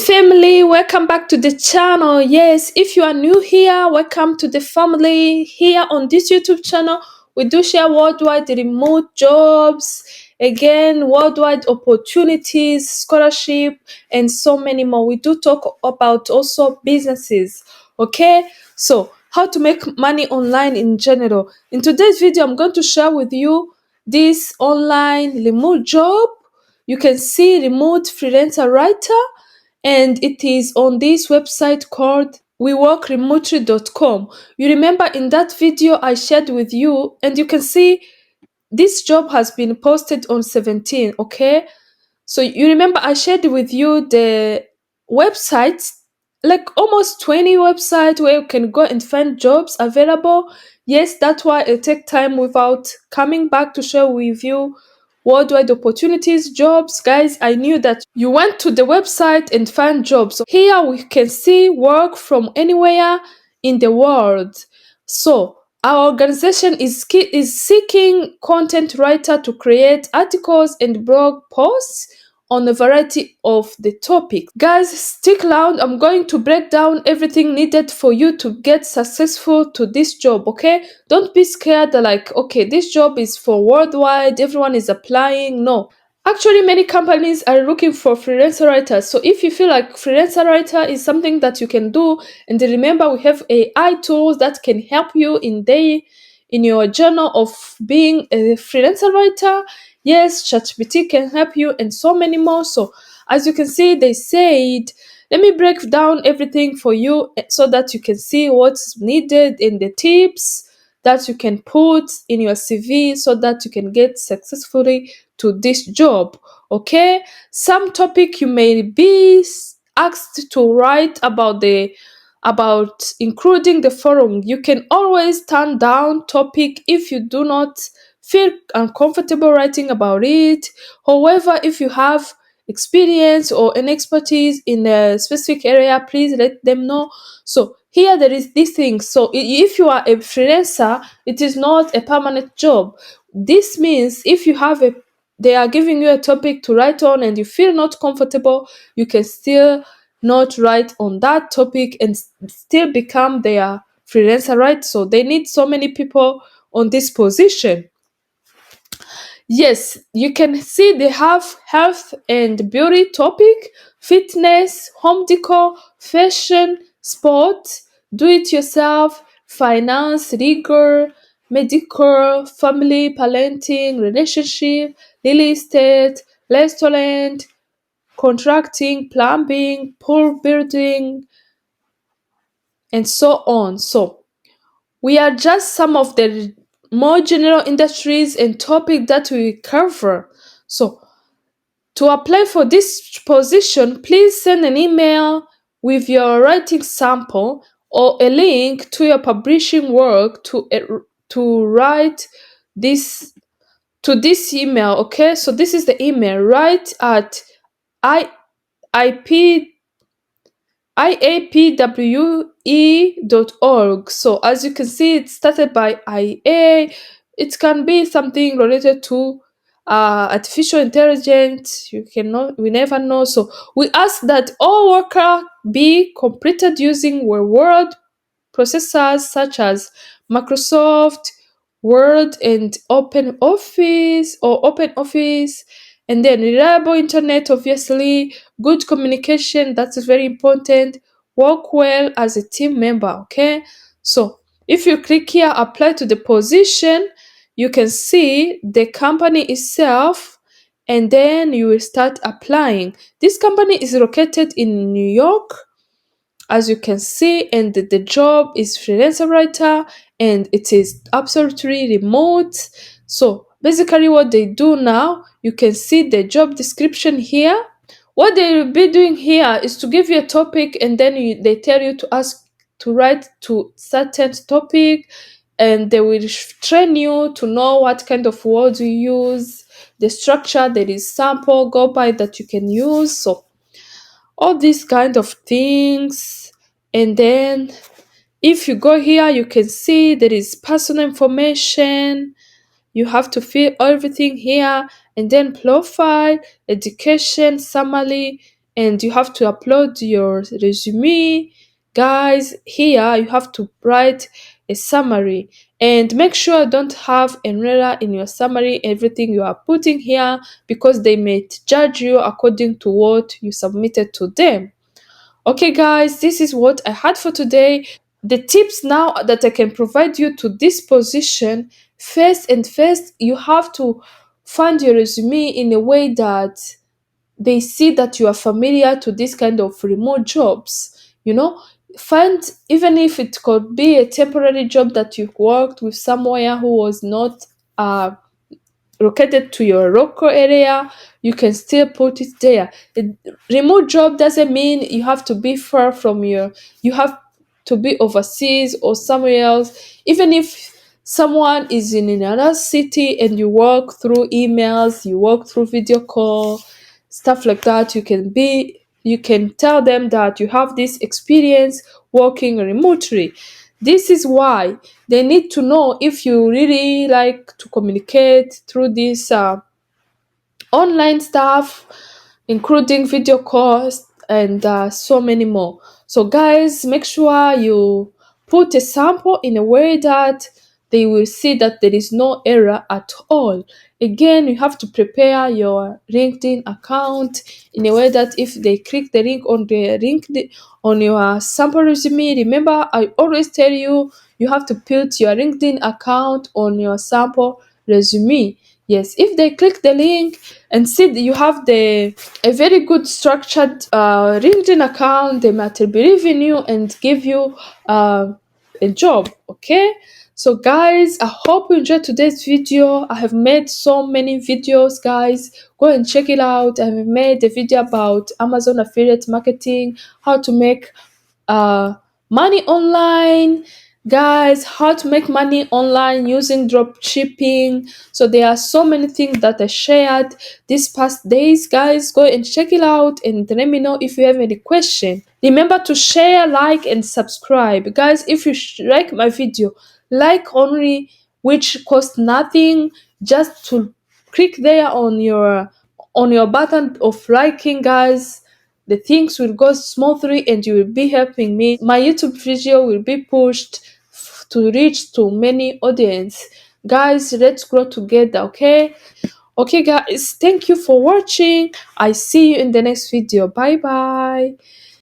Family, welcome back to the channel. Yes, if you are new here, welcome to the family. Here on this YouTube channel, we do share worldwide remote jobs, again, worldwide opportunities, scholarship, and so many more. We do talk about also businesses. Okay, so how to make money online in general. In today's video, I'm going to share with you this online remote job. You can see remote freelancer writer, and it is on this website called weworkremotely.com. You remember in that video I shared with you, and you can see this job has been posted on 17. Okay, so you remember I shared with you the websites, like almost 20 websites where you can go and find jobs available. Yes, that's why I take time without coming back to share with you worldwide opportunities, jobs. Guys, I knew that you went to the website and find jobs. Here we can see work from anywhere in the world. So our organization is seeking content writer to create articles and blog posts on a variety of the topics. Guys, stick around. I'm going to break down everything needed for you to get successful to this job, okay? Don't be scared like, okay, this job is for worldwide, everyone is applying. No. Actually, many companies are looking for freelancer writers. So if you feel like freelancer writer is something that you can do, and remember we have AI tools that can help you in your journey of being a freelancer writer. Yes, ChatGPT can help you and so many more. So as you can see, they said, let me break down everything for you so that you can see what's needed in the tips that you can put in your CV so that you can get successfully to this job. Okay, some topic you may be asked to write about including the forum. You can always turn down topic if you do not feel uncomfortable writing about it. However, if you have experience or an expertise in a specific area, please let them know. So here there is this thing. So if you are a freelancer, it is not a permanent job. This means if you have a they are giving you a topic to write on and you feel not comfortable, you can still not write on that topic and still become their freelancer, right? So they need so many people on this position. Yes, you can see they have health and beauty topic, fitness, home decor, fashion, sport, do it yourself, finance, legal, medical, family, parenting, relationship, real estate, restaurant, contracting, plumbing, pool building, and so on. So we are just some of the more general industries and topic that we cover. So to apply for this position, please send an email with your writing sample or a link to your publishing work to write this to this email. Okay, so this is the email. Write at I IP iapwe.org. So as you can see, it started by IA. It can be something related to artificial intelligence. We never know. So we ask that all work be completed using word processors such as Microsoft Word and Open Office, and then reliable internet, obviously, good communication, that is very important, work well as a team member. Okay, so if you click here, apply to the position, you can see the company itself, and then you will start applying. This company is located in New York, as you can see, and the job is freelancer writer and it is absolutely remote. So basically what they do now, you can see the job description here. What they will be doing here is to give you a topic, and then they tell you to ask to write to certain topic, and they will train you to know what kind of words you use, the structure, there is sample go by that you can use. So all these kind of things. And then if you go here, you can see there is personal information. You have to fill everything here, and then profile, education, summary, and you have to upload your resume. Guys, here you have to write a summary, and make sure don't have an error in your summary, everything you are putting here, because they may judge you according to what you submitted to them. Okay, guys, this is what I had for today. The tips now that I can provide you to this position: first, you have to find your resume in a way that they see that you are familiar to this kind of remote jobs. You know, find, even if it could be a temporary job that you worked with somewhere who was not uh located to your local area, you can still put it there. The remote job doesn't mean you have to be far from you have to be overseas or somewhere else. Even if someone is in another city and you work through emails, you work through video call, stuff like that, you can tell them that you have this experience working remotely. This is why they need to know if you really like to communicate through this online stuff, including video calls and so many more. So, guys, make sure you put a sample in a way that they will see that there is no error at all. Again, you have to prepare your LinkedIn account in a way that if they click the link on the LinkedIn on your sample resume, remember I always tell you, you have to put your LinkedIn account on your sample resume. Yes, if they click the link and see that you have the a very good structured LinkedIn account, they might believe in you and give you a job. Okay, so guys, I hope you enjoyed today's video. I have made so many videos, guys. Go and check it out. I have made a video about Amazon affiliate marketing, how to make uh money online, guys, how to make money online using drop shipping. So there are so many things that I shared these past days. Guys, go and check it out and let me know if you have any question. Remember to share, like, and subscribe. Guys, if you like my video, like only, which costs nothing, just to click there on your button of liking, guys. The things will go smoothly and you will be helping me. My YouTube video will be pushed to reach to many audience. Guys, let's grow together. Okay, guys, thank you for watching. I see you in the next video. Bye bye.